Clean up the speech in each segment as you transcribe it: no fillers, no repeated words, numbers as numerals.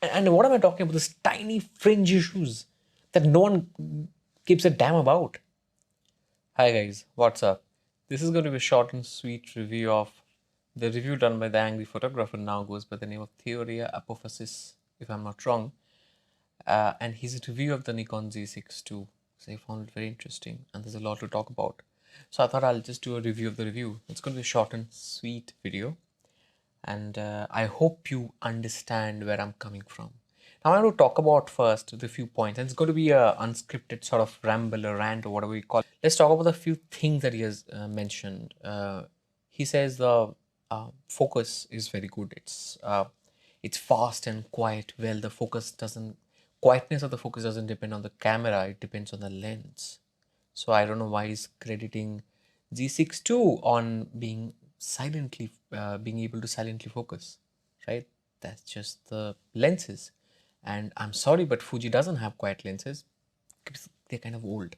And what am I talking about? This tiny fringe issues that no one gives a damn about. Hi guys, what's up? This is going to be a short and sweet review of the review done by the angry photographer, now goes by the name of Theoria Apophasis, if I'm not wrong. And his review of the Nikon Z6II. So I found it very interesting and there's a lot to talk about. So I thought I'll just do a review of the review. It's going to be a short and sweet video. And I hope you understand where I'm coming from. Now I want to talk about first the few points, and it's going to be a unscripted sort of ramble or rant or whatever we call it. Let's talk about the few things that he has mentioned. He says the focus is very good. It's fast and quiet. Well, the focus doesn't quietness of the focus doesn't depend on the camera. It depends on the lens. So I don't know why he's crediting Z6II on being able to silently focus, right? That's just the lenses. And I'm sorry, but Fuji doesn't have quiet lenses because they're kind of old.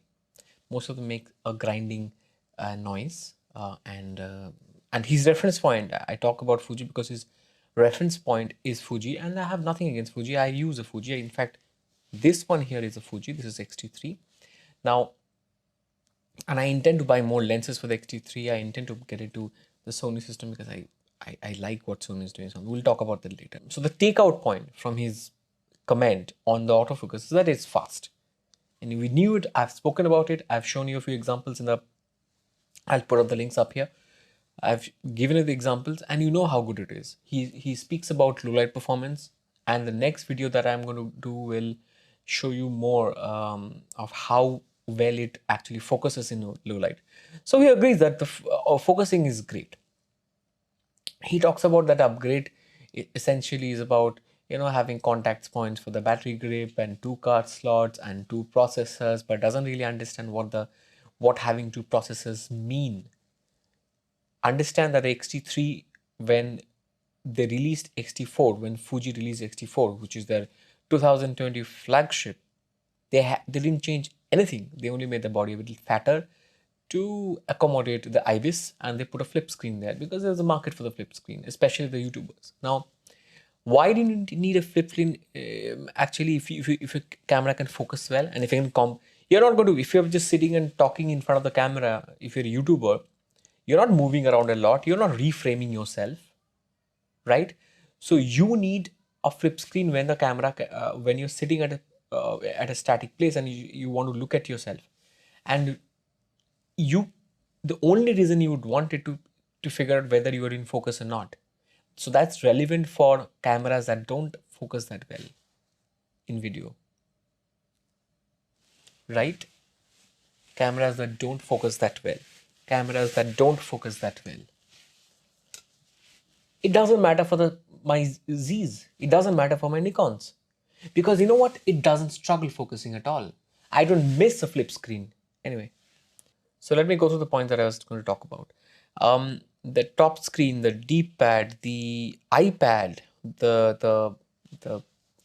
Most of them make a grinding noise. And his reference point, I talk about Fuji because his reference point is Fuji, and I have nothing against Fuji. I use a Fuji. In fact, this one here is a Fuji. This is X-T3. Now, and I intend to buy more lenses for the X-T3. I intend to get into the Sony system because I like what Sony is doing. So we'll talk about that later. So the takeout point from his comment on the autofocus is that it's fast. And we knew it. I've spoken about it. I've shown you a few examples I'll put up the links up here. I've given you the examples and you know how good it is. He speaks about low light performance, and the next video that I'm going to do will show you more of how well it actually focuses in low light. So he agrees that the focusing is great. He talks about that upgrade essentially is about having contact points for the battery grip and 2 card slots and 2 processors, but doesn't really understand what having 2 processors mean. Understand that X-T3, when they released X-T4, when Fuji released X-T4, which is their 2020 flagship, they didn't change anything. They only made the body a little fatter to accommodate the IBIS, and they put a flip screen there because there's a market for the flip screen, especially the YouTubers. Now, why didn't you need a flip screen? Actually, if your camera can focus well, and if you can you're not going to, if you're just sitting and talking in front of the camera, if you're a YouTuber, you're not moving around a lot, you're not reframing yourself, right? So you need a flip screen when the camera, when you're sitting at a static place and you want to look at yourself, and the only reason you would want it to figure out whether you are in focus or not. So that's relevant for cameras that don't focus that well in video, right? Cameras that don't focus that well. Cameras that don't focus that well. It doesn't matter for my Z's. It doesn't matter for my Nikons. Because you know what? It doesn't struggle focusing at all. I don't miss a flip screen. Anyway, so let me go through the points that I was going to talk about. The top screen, the D-pad, the iPad, the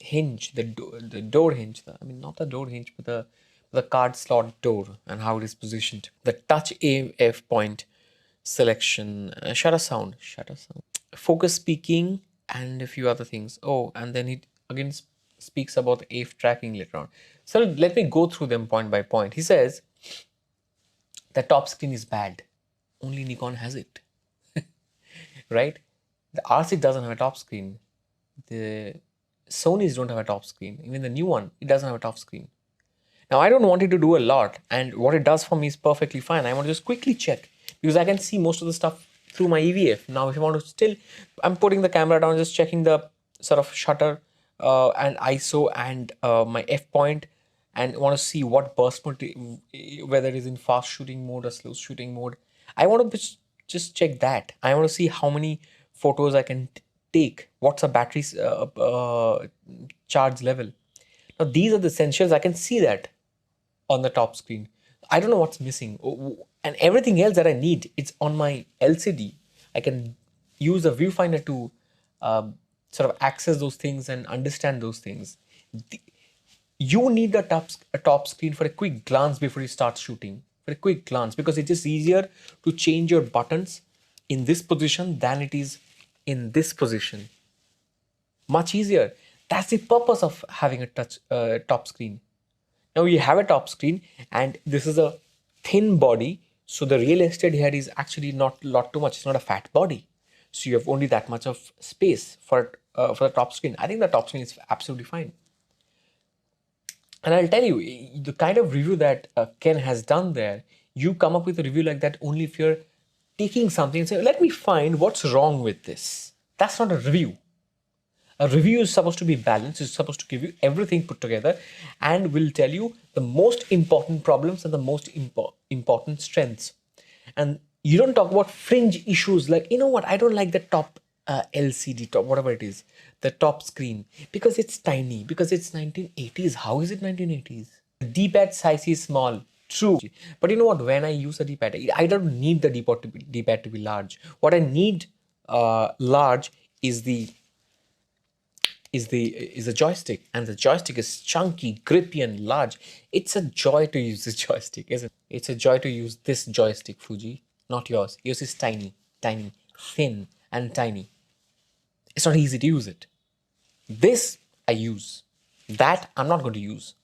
hinge, the door hinge. Not the door hinge, but the card slot door and how it is positioned. The touch AF point selection, shutter sound, focus speaking, and a few other things. Oh, and then he again speaks about the AF tracking later on. So let me go through them point by point. He says the top screen is bad. Only Nikon has it. Right? The R6 doesn't have a top screen. The Sonys don't have a top screen. Even the new one, it doesn't have a top screen. Now, I don't want it to do a lot, and what it does for me is perfectly fine. I want to just quickly check because I can see most of the stuff through my EVF. Now, if you want to I'm putting the camera down, just checking the sort of shutter and ISO and my f point, and want to see what burst mode, whether it is in fast shooting mode or slow shooting mode. I want to just check that. I want to see how many photos I can take. What's a battery charge level. Now, these are the essentials. I can see that on the top screen. I don't know what's missing. And everything else that I need, it's on my LCD. I can use a viewfinder to sort of access those things and understand those things. You need a top screen for a quick glance before you start shooting. For a quick glance, because it's just easier to change your buttons in this position than it is in this position. Much easier. That's the purpose of having a top screen. Now you have a top screen, and this is a thin body, so the real estate here is actually not lot too much. It's not a fat body, so you have only that much of space for the top screen. I think the top screen is absolutely fine. And I'll tell you, the kind of review that Ken has done there, you come up with a review like that only if you're taking something and say, let me find what's wrong with this. That's not a review. A review is supposed to be balanced. It's supposed to give you everything put together and will tell you the most important problems and the most important strengths. And you don't talk about fringe issues like, you know what, I don't like the top LCD, top, whatever it is, the top screen, because it's tiny, because it's 1980s. How is it 1980s? The D-pad size is small. True. But you know what, when I use a D-pad, I don't need the D-pad to be large. What I need large is the is a joystick, and the joystick is chunky, grippy, and large. It's a joy to use this joystick, isn't it? It's a joy to use this joystick, Fuji, not yours. Yours is tiny, tiny, thin, and tiny. It's not easy to use it. This I use. That I'm not going to use.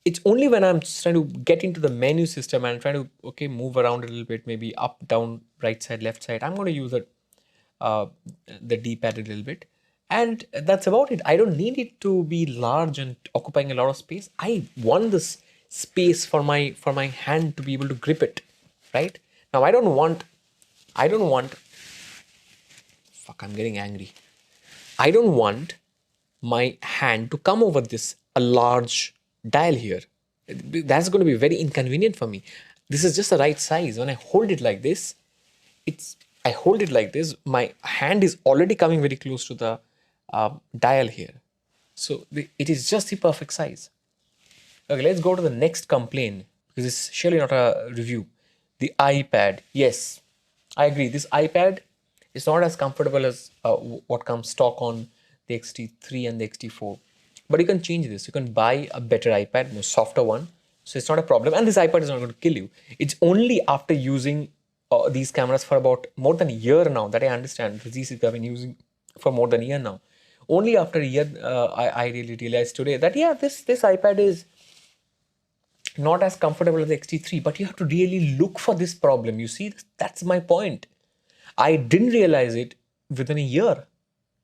It's only when I'm trying to get into the menu system and trying to move around a little bit, maybe up, down, right side, left side. I'm going to use the D-pad a little bit. And that's about it. I don't need it to be large and occupying a lot of space. I want this space for my hand to be able to grip it, right? Now I don't want, fuck, I'm getting angry. I don't want my hand to come over this, a large dial here. That's going to be very inconvenient for me. This is just the right size. When I hold it like this, my hand is already coming very close to the dial here. So it is just the perfect size. Okay, let's go to the next complaint, because it's surely not a review. The iPad. Yes, I agree. This iPad is not as comfortable as what comes stock on the X-T3 and the X-T4. But you can change this. You can buy a better iPad, a softer one. So it's not a problem. And this iPad is not going to kill you. It's only after using these cameras for about more than a year now that I understand. The Z6 I've been using for more than a year now. Only after a year, I really realized today that, yeah, this iPad is not as comfortable as the X-T3, but you have to really look for this problem. You see, that's my point. I didn't realize it within a year.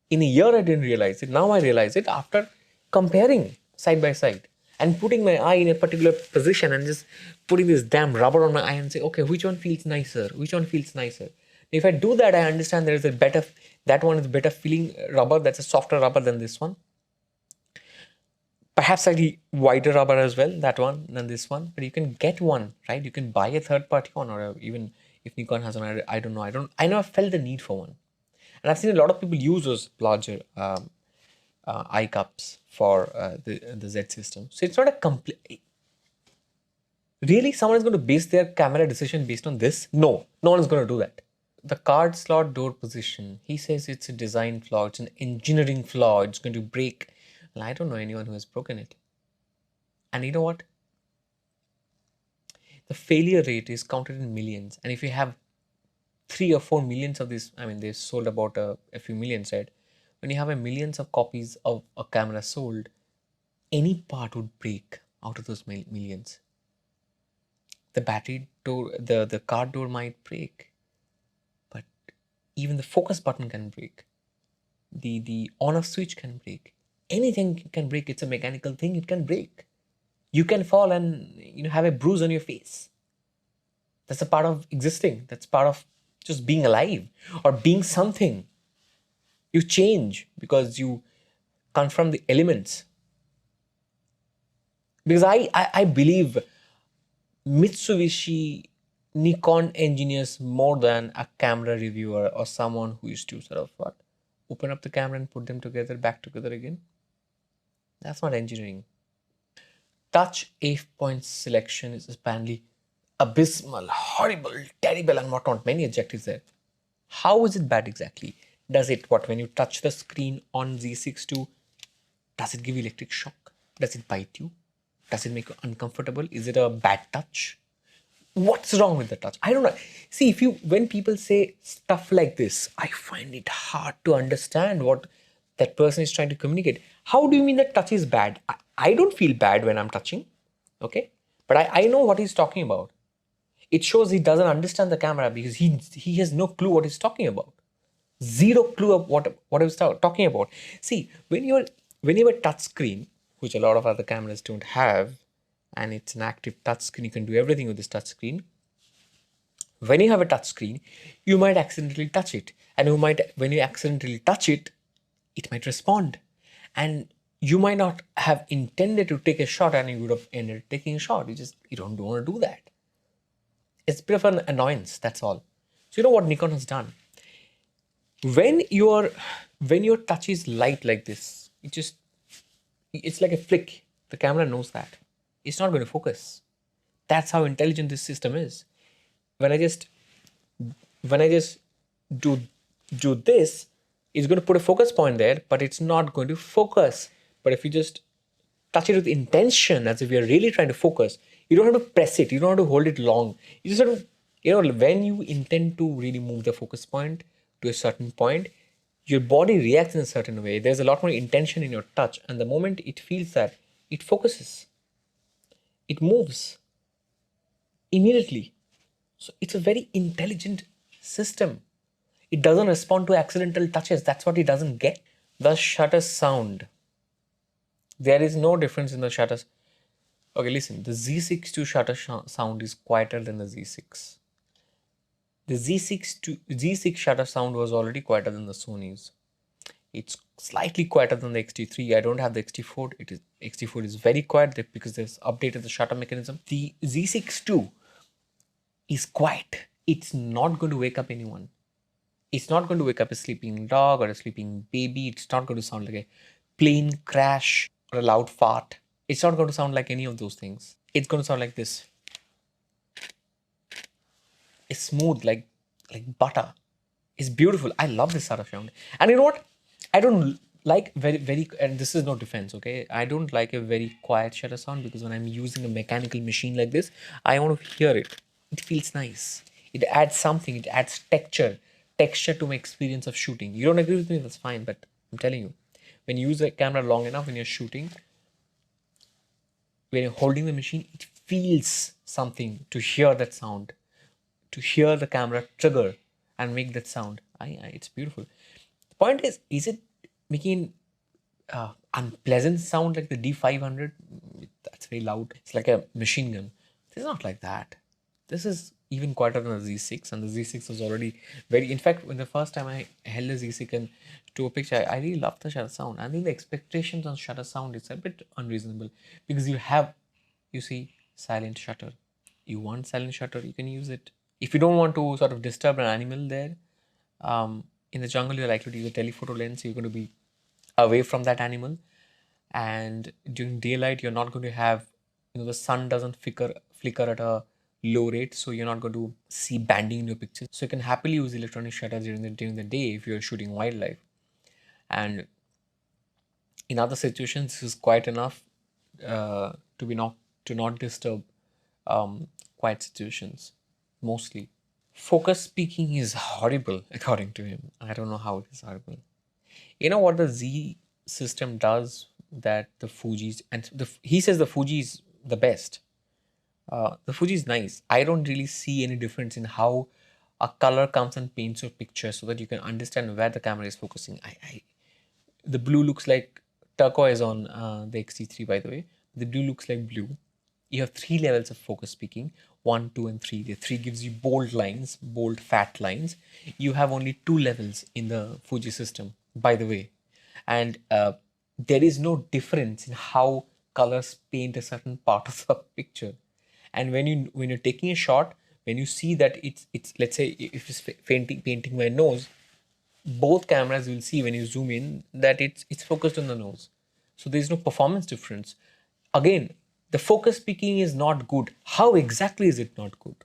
In a year, I didn't realize it. Now I realize it after comparing side by side and putting my eye in a particular position and just putting this damn rubber on my eye and say, okay, which one feels nicer? Which one feels nicer? If I do that, I understand there is that one is better feeling rubber. That's a softer rubber than this one. Perhaps slightly wider rubber as well, that one than this one. But you can get one, right? You can buy a third-party one, or even if Nikon has one, I don't know. I never felt the need for one. And I've seen a lot of people use those larger eye cups for the Z system. So it's not a complete. Really, someone is going to base their camera decision based on this? No one is going to do that. The card slot door position. He says it's a design flaw. It's an engineering flaw. It's going to break. Well, I don't know anyone who has broken it. And you know what? The failure rate is counted in millions. And if you have 3 or 4 millions of these, I mean, they sold about a few millions, right? When you have a millions of copies of a camera sold, any part would break out of those millions. The battery door, the card door might break, but even the focus button can break. The on-off switch can break. Anything can break. It's a mechanical thing. It can break. You can fall and have a bruise on your face. That's a part of existing. That's part of just being alive or being something. You change because you confront the elements. Because I believe Mitsubishi Nikon engineers more than a camera reviewer or someone who used to sort of open up the camera and put them back together again. That's not engineering. Touch F point selection is apparently abysmal, horrible, terrible, and whatnot. Many adjectives there. How is it bad exactly? Does it when you touch the screen on Z6II, does it give you electric shock? Does it bite you? Does it make you uncomfortable? Is it a bad touch? What's wrong with the touch? I don't know. See, when people say stuff like this, I find it hard to understand what that person is trying to communicate. How do you mean that touch is bad? I don't feel bad when I'm touching, okay? But I know what he's talking about. It shows he doesn't understand the camera because he has no clue what he's talking about. Zero clue of what I was talking about. See, when you have a touch screen, which a lot of other cameras don't have, and it's an active touch screen, you can do everything with this touch screen. When you have a touch screen, you might accidentally touch it, and when you accidentally touch it, it might respond, and you might not have intended to take a shot, and you would have ended up taking a shot. You don't want to do that. It's a bit of an annoyance. That's all. So you know what Nikon has done? When your touch is light like this, it's like a flick. The camera knows that it's not going to focus. That's how intelligent this system is. When I just do this, it's going to put a focus point there, but it's not going to focus. But if you just touch it with intention, as if you're really trying to focus, you don't have to press it, you don't have to hold it long. You just have to, when you intend to really move the focus point to a certain point, your body reacts in a certain way. There's a lot more intention in your touch, and the moment it feels that, it focuses, it moves immediately. So it's a very intelligent system. It doesn't respond to accidental touches. That's what it doesn't get. The shutter sound. There is no difference in the shutters. Okay, listen. The Z62 shutter sound is quieter than the Z6. The Z6 shutter sound was already quieter than the Sony's. It's slightly quieter than the X-T3. I don't have the X-T4. X-T4 is very quiet because they've updated the shutter mechanism. The Z6II is quiet. It's not going to wake up anyone. It's not going to wake up a sleeping dog or a sleeping baby. It's not going to sound like a plane crash or a loud fart. It's not going to sound like any of those things. It's going to sound like this. It's smooth like butter. It's beautiful. I love this sort of sound. And you know what? I don't like very, and this is no defense, okay? I don't like a very quiet shutter sound because when I'm using a mechanical machine like this, I want to hear it. It feels nice. It adds something. It adds texture to my experience of shooting. You don't agree with me? That's fine. But I'm telling you, when you use a camera long enough, when you're shooting, when you're holding the machine, it feels something to hear that sound, to hear the camera trigger and make that sound. It's beautiful. The point is it making unpleasant sound like the D500? That's very loud. It's like a machine gun. This is not like that. This is even quieter than the Z6, and the Z6 was already very. In fact, when the first time I held the Z6 and to a picture, I really loved the shutter sound. I think the expectations on shutter sound is a bit unreasonable because you see, silent shutter. You want silent shutter, you can use it. If you don't want to sort of disturb an animal there, in the jungle, you're likely to use a telephoto lens. So you're going to be away from that animal, and during daylight, you're not going to have, the sun doesn't flicker at a low rate, so you're not going to see banding in your pictures. So you can happily use electronic shutters during the day if you're shooting wildlife. And in other situations, this is quite enough to not disturb quiet situations mostly. Focus peaking is horrible according to him. I don't know how it is horrible. You know what the Z system does that the Fuji's, and he says the Fuji is the best. The Fuji is nice. I don't really see any difference in how a color comes and paints your picture so that you can understand where the camera is focusing. The blue looks like turquoise on the X-T3, by the way. The blue looks like blue. You have 3 levels of focus peaking, 1, 2, and 3. The 3 gives you bold lines, bold fat lines. You have only 2 levels in the Fuji system, by the way. And there is no difference in how colors paint a certain part of the picture. And when you're taking a shot, when you see that it's let's say if it's painting my nose, both cameras will see when you zoom in that it's focused on the nose. So there's no performance difference. Again, the focus peaking is not good. How exactly is it not good?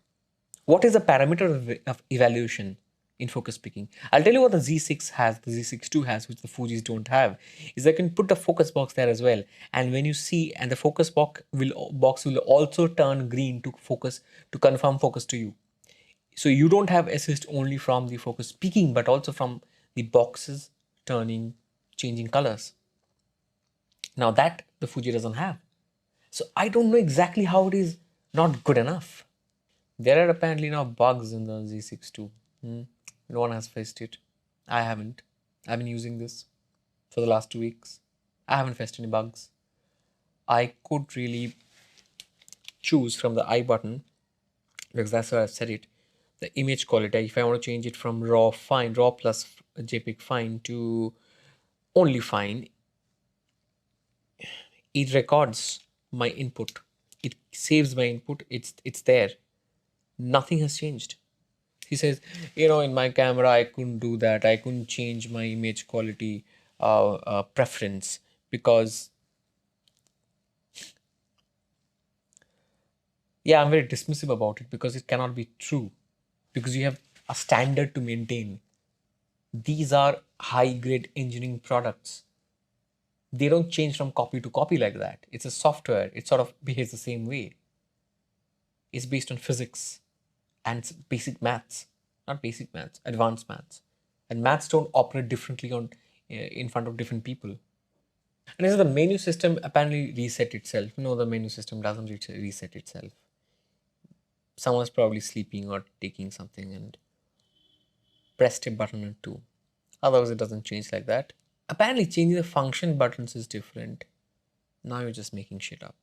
What is the parameter of evaluation in focus peaking? I'll tell you what the Z6 has, the Z62 has, which the Fujis don't have, is I can put the focus box there as well. And when you see, and the focus box will also turn green to confirm focus to you. So you don't have assist only from the focus peaking, but also from the boxes turning changing colors. Now that the Fuji doesn't have. So I don't know exactly how it is not good enough. There are apparently now bugs in the Z6II. No one has fixed it. I haven't. I've been using this for the last 2 weeks. I haven't fixed any bugs. I could really choose from the I button, because that's where I've set it, the image quality. If I want to change it from raw fine, raw plus JPEG fine to only fine, it records my input. It saves my input. It's there. Nothing has changed. He says, in my camera, I couldn't do that. I couldn't change my image quality preference because, yeah, I'm very dismissive about it because it cannot be true. Because you have a standard to maintain. These are high grade engineering products. They don't change from copy to copy like that. It's a software. It sort of behaves the same way. It's based on physics and basic maths, not basic maths, advanced maths. And maths don't operate differently on in front of different people. And this is the menu system apparently reset itself. No, the menu system doesn't reset itself. Someone's probably sleeping or taking something and pressed a button or two. Otherwise, it doesn't change like that. Apparently, changing the function buttons is different. Now you're just making shit up.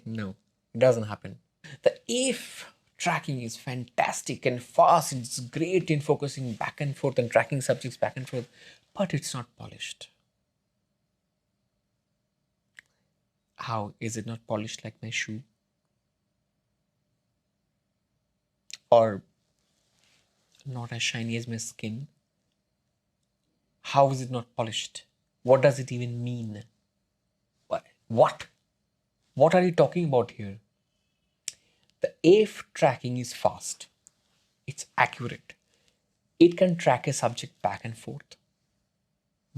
No, it doesn't happen. The if tracking is fantastic and fast. It's great in focusing back and forth and tracking subjects back and forth, but it's not polished. How is it not polished like my shoe? Or not as shiny as my skin? How is it not polished? What does it even mean? What? What are you talking about here? The AF tracking is fast. It's accurate. It can track a subject back and forth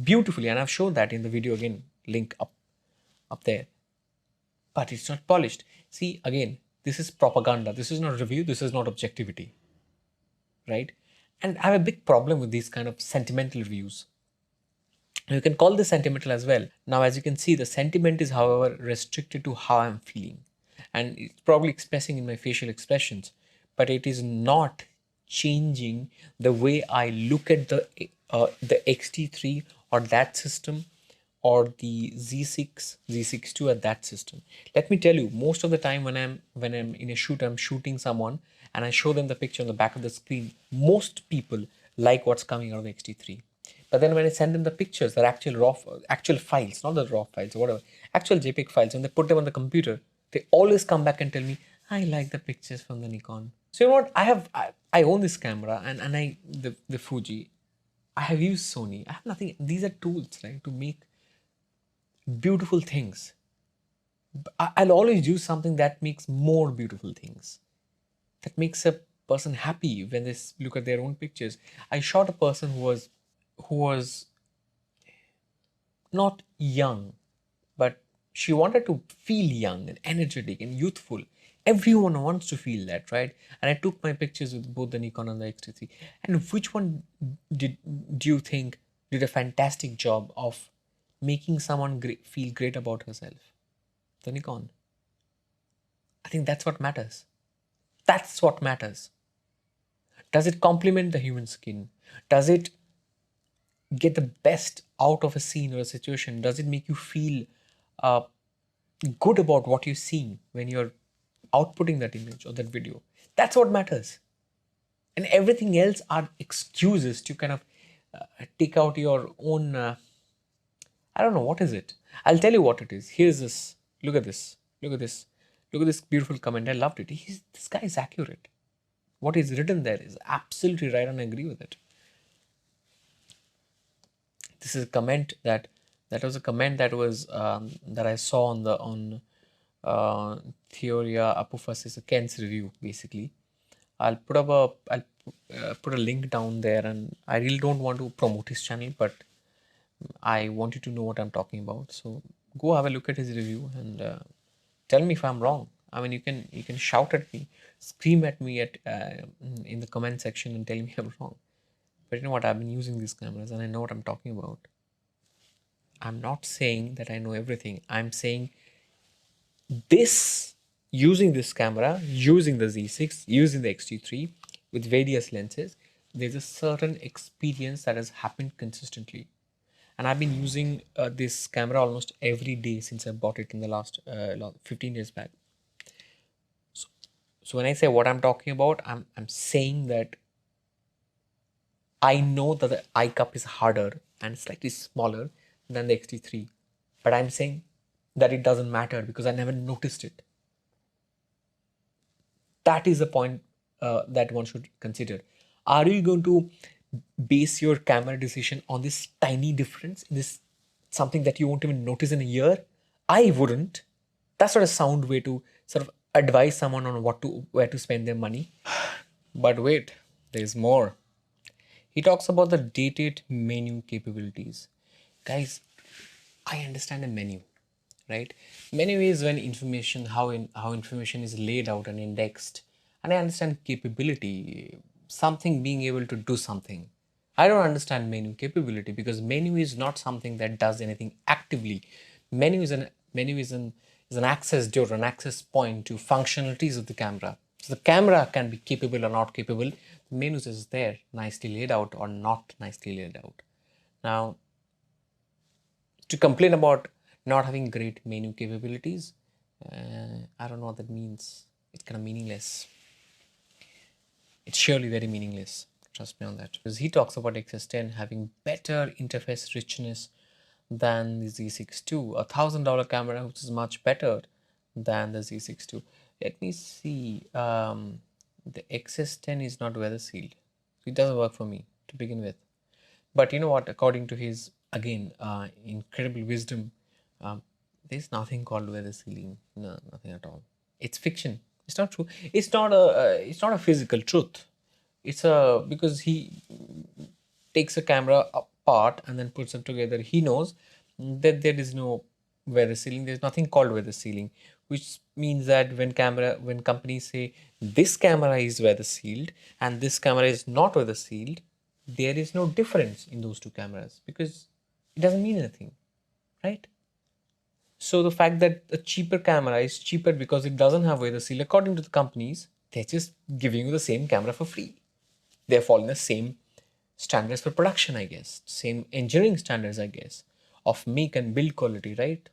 beautifully, and I've shown that in the video again, link up there. But it's not polished. See, again, this is propaganda. This is not review. This is not objectivity, right? And I have a big problem with these kind of sentimental reviews. You can call this sentimental as well. Now, as you can see, the sentiment is, however, restricted to how I'm feeling. And it's probably expressing in my facial expressions, but it is not changing the way I look at the XT3 or that system, or the Z6, Z62 at that system. Let me tell you, most of the time when I'm in a shoot, I'm shooting someone and I show them the picture on the back of the screen. Most people like what's coming out of the XT3. But then when I send them the pictures, they're actual files, not the raw files or whatever, actual JPEG files, and they put them on the computer, they always come back and tell me, I like the pictures from the Nikon. So you know what? I own this camera and the Fuji. I have used Sony. I have nothing. These are tools, right, to make beautiful things. I'll always use something that makes more beautiful things. That makes a person happy when they look at their own pictures. I shot a person who was not young, but she wanted to feel young and energetic and youthful. Everyone wants to feel that, right? And I took my pictures with both the Nikon and the X-T3. And which one do you think did a fantastic job of making someone feel great about herself? The Nikon. I think that's what matters. That's what matters. Does it complement the human skin? Does it get the best out of a scene or a situation? Does it make you feel uh, good about what you're seeing when you're outputting that image or that video? That's what matters. And everything else are excuses to kind of take out your own. I don't know, what is it? I'll tell you what it is. Here's this. Look at this. Look at this. Look at this beautiful comment. I loved it. This guy is accurate. What is written there is absolutely right, and I agree with it. This is a comment that was a comment that was that I saw on Theoria Apophasis, Ken's review, basically. I'll put a link down there, and I really don't want to promote his channel, but I want you to know what I'm talking about. So go have a look at his review and tell me if I'm wrong. I mean, you can shout at me, scream at me in the comment section and tell me I'm wrong. But you know what? I've been using these cameras and I know what I'm talking about. I'm not saying that I know everything. I'm saying this, using this camera, using the Z6, using the X-T3 with various lenses, there's a certain experience that has happened consistently. And I've been using this camera almost every day since I bought it in the last 15 years back. So when I say what I'm talking about, I'm saying that I know that the eye cup is harder and slightly smaller than the X-T3, but I'm saying that it doesn't matter because I never noticed it. That is the point that one should consider. Are you going to base your camera decision on this tiny difference, this something that you won't even notice in a year? I wouldn't. That's not a sound way to sort of advise someone on where to spend their money. But wait, there's more. He talks about the dated menu capabilities. Guys, I understand a menu, right? Menu is when information, how information is laid out and indexed. And I understand capability, something being able to do something. I don't understand menu capability because menu is not something that does anything actively. Menu is an access door, an access point to functionalities of the camera. So the camera can be capable or not capable. The menus is there, nicely laid out or not nicely laid out. Now, to complain about not having great menu capabilities, I don't know what that means. It's kind of meaningless. It's surely very meaningless. Trust me on that. Because he talks about XS10 having better interface richness than the Z6II, $1,000 camera, which is much better than the Z6II. Let me see. The XS10 is not weather sealed. It doesn't work for me to begin with. But you know what? According to his, again, incredible wisdom, there's nothing called weather sealing. No, nothing at all. It's fiction. It's not true. It's not a physical truth. Because he takes a camera apart and then puts them together. He knows that there is no weather sealing. There's nothing called weather sealing, which means that when companies say this camera is weather sealed and this camera is not weather sealed, there is no difference in those two cameras because it doesn't mean anything, right? So the fact that a cheaper camera is cheaper because it doesn't have weather seal, according to the companies, they're just giving you the same camera for free. They're following the same standards for production, I guess. Same engineering standards, I guess, of make and build quality, right?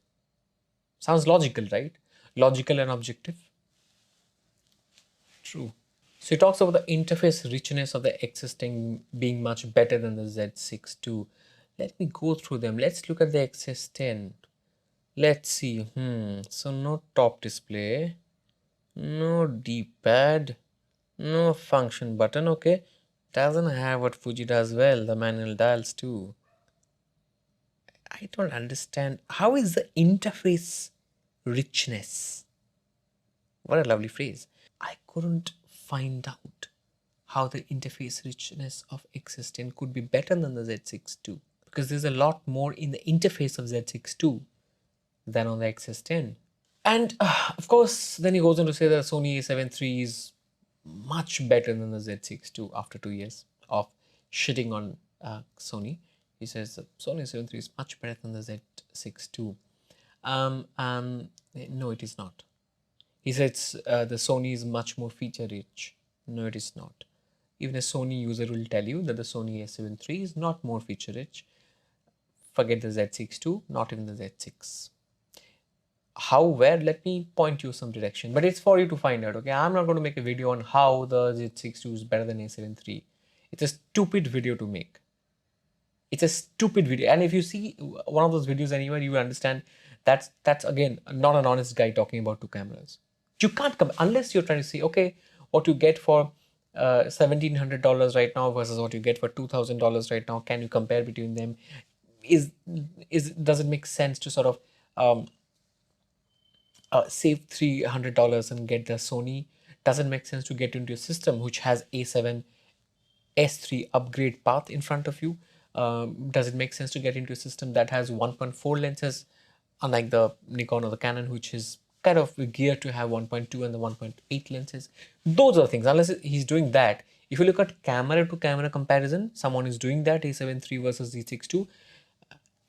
Sounds logical, right? Logical and objective. True. So he talks about the interface richness of the existing being much better than the Z6II. Let me go through them. Let's look at the XS10. Let's see. So no top display, no D-pad, no function button. Okay, doesn't have what Fuji does well, the manual dials too. I don't understand. How is the interface richness? What a lovely phrase. I couldn't find out how the interface richness of XS10 could be better than the Z6II because there's a lot more in the interface of Z6II than on the XS10. And of course, then he goes on to say that Sony A7 III is much better than the Z6II after 2 years of shitting on Sony. He says Sony A7 III is much better than the Z6II. No, it is not. He says the Sony is much more feature rich. No, it is not. Even a Sony user will tell you that the Sony A7 III is not more feature rich. Forget the Z6II, not even the Z6. How, where, let me point you some direction, but it's for you to find out. Okay, I'm not going to make a video on how the Z6II is better than A7 III. It's a stupid video to make. It's a stupid video, and if you see one of those videos anywhere, you will understand that's again not an honest guy talking about two cameras. You can't come unless you're trying to say, okay, what you get for $1,700 right now versus what you get for $2,000 right now. Can you compare between them? Does it make sense to sort of save $300 and get the Sony? Doesn't make sense to get into a system which has A7 S3 upgrade path in front of you? Does it make sense to get into a system that has 1.4 lenses, unlike the Nikon or the Canon, which is kind of geared to have 1.2 and the 1.8 lenses? Those are the things. Unless he's doing that, If you look at camera to camera comparison, someone is doing that, A7 III versus Z6II.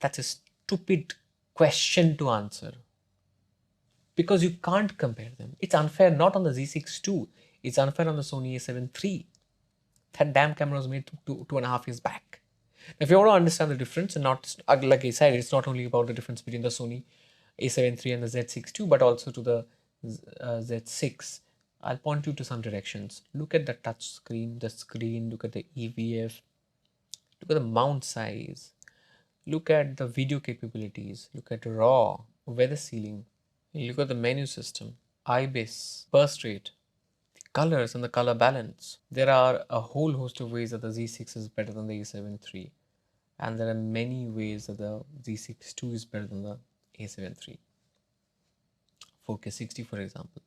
That's a stupid question to answer, because you can't compare them. It's unfair not on the Z6II, it's unfair on the Sony A7 III. That damn camera was made 2.5 years back. If you want to understand the difference, and not, like I said, it's not only about the difference between the Sony A7 III and the Z6II, but also to the Z6. I'll point you to some directions. Look at the touch screen, look at the EVF, look at the mount size, look at the video capabilities, look at RAW, weather sealing, look at the menu system, IBIS, burst rate, the colors and the color balance. There are a whole host of ways that the Z6 is better than the A7 III, and there are many ways that the Z6II is better than the A7 III. 4K 60, for example,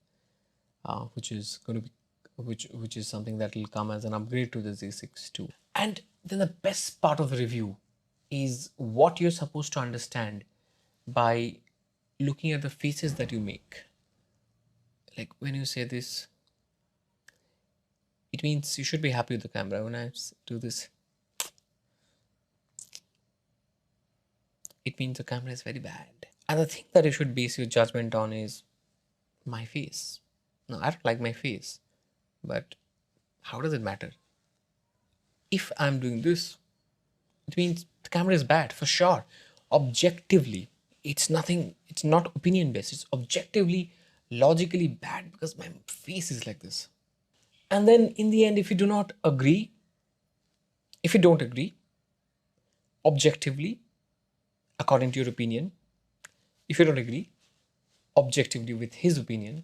which is going to be which is something that will come as an upgrade to the Z6II. And then the best part of the review is what you're supposed to understand by looking at the faces that you make. Like when you say this, it means you should be happy with the camera. When I do this, it means the camera is very bad. And the thing that you should base your judgment on is my face. No, I don't like my face, but how does it matter? If I'm doing this, it means the camera is bad for sure. Objectively, it's not opinion based, it's objectively, logically bad because my face is like this. And then in the end, if you don't agree, objectively, according to your opinion, if you don't agree objectively with his opinion,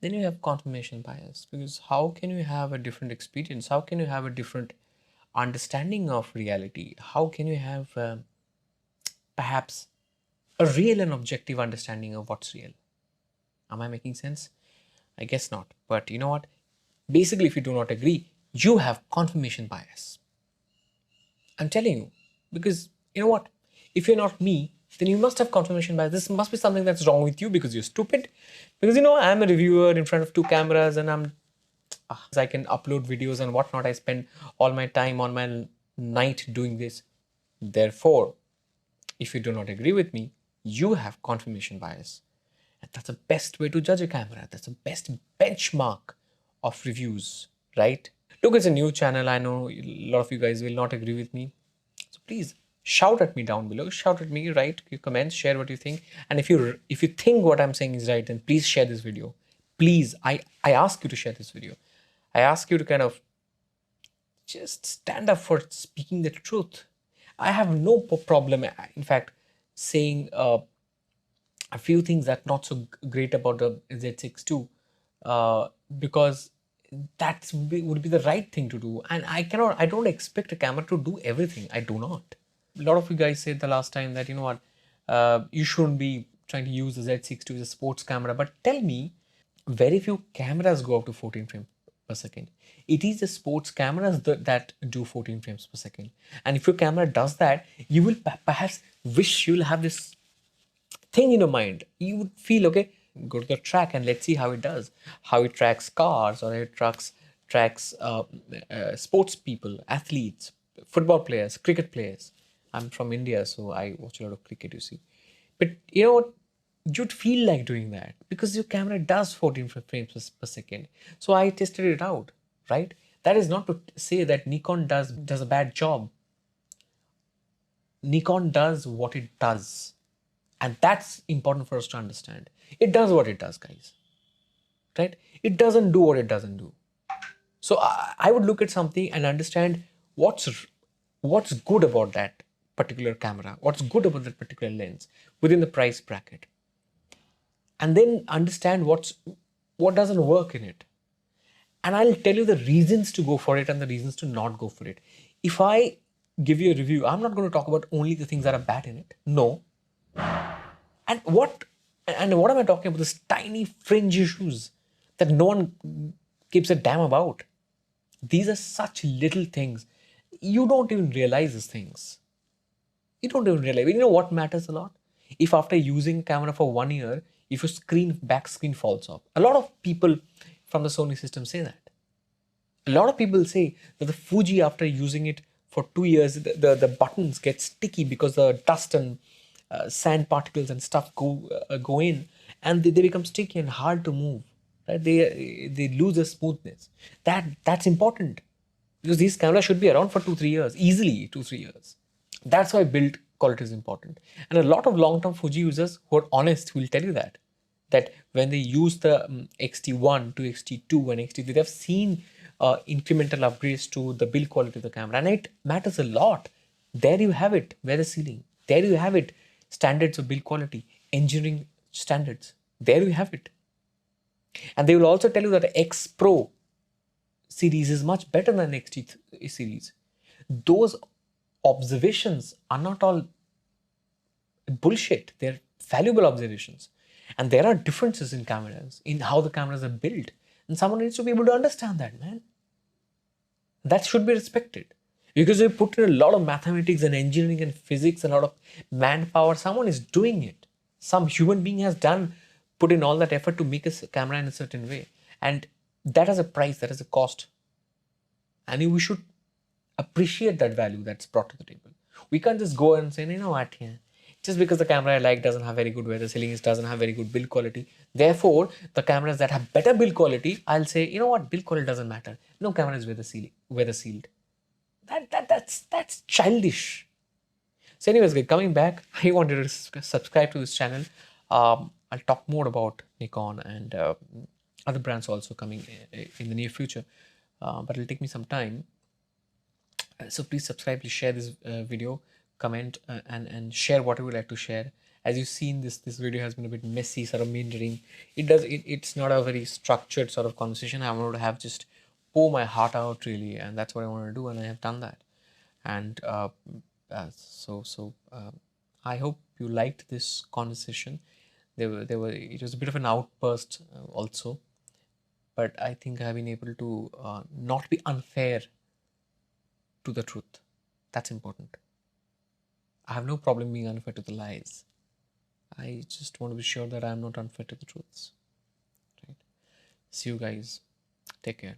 then you have confirmation bias. Because how can you have a different experience? How can you have a different understanding of reality? How can you have perhaps a real and objective understanding of what's real? Am I making sense? I guess not. But you know what? Basically, if you do not agree, you have confirmation bias. I'm telling you, because you know what? If you're not me, then you must have confirmation bias. This must be something that's wrong with you because you're stupid. Because I'm a reviewer in front of 2 cameras and I can upload videos and whatnot. I spend all my time on my night doing this. Therefore, if you do not agree with me, you have confirmation bias. And that's the best way to judge a camera. That's the best benchmark of reviews, right? Look, it's a new channel. I know a lot of you guys will not agree with me. So please shout at me down below. Shout at me, write your comments, share what you think. And if you think what I'm saying is right, then please share this video. Please, I ask you to share this video. I ask you to kind of just stand up for speaking the truth. I have no problem, in fact, saying a few things that not so great about the Z6II, because that would be the right thing to do. And I don't expect a camera to do everything. I do not. A lot of you guys said the last time that, you shouldn't be trying to use the Z6II as a sports camera. But tell me, very few cameras go up to 14 frames per second. It is the sports cameras that do 14 frames per second. And if your camera does that, you will perhaps wish you'll have this thing in your mind. You would feel, okay, go to the track and let's see how it does. How it tracks cars, or it tracks sports people, athletes, football players, cricket players. I'm from India, so I watch a lot of cricket, you see. But you know what? You'd feel like doing that because your camera does 14 frames per second. So I tested it out, right? That is not to say that Nikon does a bad job. Nikon does what it does. And that's important for us to understand. It does what it does, guys. Right? It doesn't do what it doesn't do. So I would look at something and understand what's good about that particular camera, what's good about that particular lens within the price bracket. And then understand what doesn't work in it. And I'll tell you the reasons to go for it and the reasons to not go for it. If I give you a review, I'm not going to talk about only the things that are bad in it. No. And what am I talking about? These tiny fringe issues that no one gives a damn about. These are such little things. You don't even realize these things. You don't even realize. You know what matters a lot? If after using a camera for 1 year, if your back screen falls off. A lot of people from the Sony system say that. A lot of people say that the Fuji, after using it for 2 years, the buttons get sticky because the dust and sand particles and stuff go in, and they become sticky and hard to move. Right? They lose their smoothness. That's important, because these cameras should be around for 2-3 years, easily 2-3 years. That's why build quality is important. And a lot of long-term Fuji users who are honest will tell you that when they use the XT1 to XT2 and XT3, they've seen incremental upgrades to the build quality of the camera, and it matters a lot. There you have it, where the ceiling. There you have it, standards of build quality, engineering standards. There you have it. And they will also tell you that X Pro series is much better than XT series. Those observations are not all bullshit. They're valuable observations. And there are differences in cameras, in how the cameras are built. And someone needs to be able to understand that, man. That should be respected. Because they put in a lot of mathematics and engineering and physics and a lot of manpower. Someone is doing it. Some human being has put in all that effort to make a camera in a certain way. And that has a price, that has a cost. And we should appreciate that value that's brought to the table. We can't just go and say, you know what, yeah, just because the camera I like doesn't have very good weather sealing, it doesn't have very good build quality. Therefore, the cameras that have better build quality, I'll say, you know what, build quality doesn't matter. No camera is weather sealed. That's childish. So, anyways, guys, coming back, I wanted to subscribe to this channel. I'll talk more about Nikon and other brands also coming in the near future, but it'll take me some time. So please subscribe, please share this video, comment, and share what you would like to share. As you've seen, this video has been a bit messy, sort of meandering. It's not a very structured sort of conversation. I wanted to have just pour my heart out, really, and that's what I want to do, and I have done that. And I hope you liked this conversation. It was a bit of an outburst also, but I think I've been able to not be unfair to the truth. That's important. I have no problem being unfair to the lies. I just want to be sure that I'm not unfair to the truths. Right? See you guys. Take care.